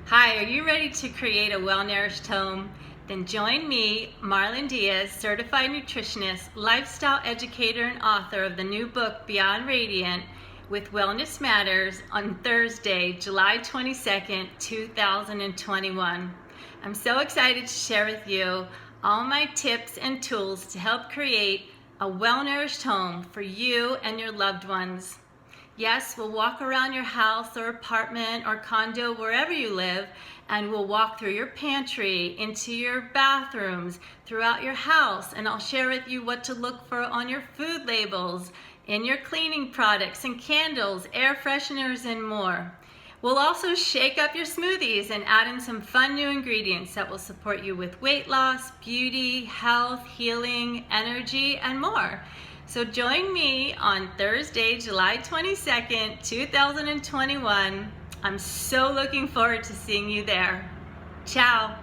Hi, are you ready to create a well-nourished home? Then join me, Marlyn Diaz, certified nutritionist, lifestyle educator, and author of the new book, Beyond Radiant, with Wellness Matters on Thursday, July 22nd, 2021. I'm so excited to share with you all my tips and tools to help create a well-nourished home for you and your loved ones. Yes, we'll walk around your house or apartment or condo, wherever you live, and we'll walk through your pantry, into your bathrooms, throughout your house, and I'll share with you what to look for on your food labels, in your cleaning products and candles, air fresheners, and more. We'll also shake up your smoothies and add in some fun new ingredients that will support you with weight loss, beauty, health, healing, energy, and more. So join me on Thursday, July 22nd, 2021. I'm so looking forward to seeing you there. Ciao.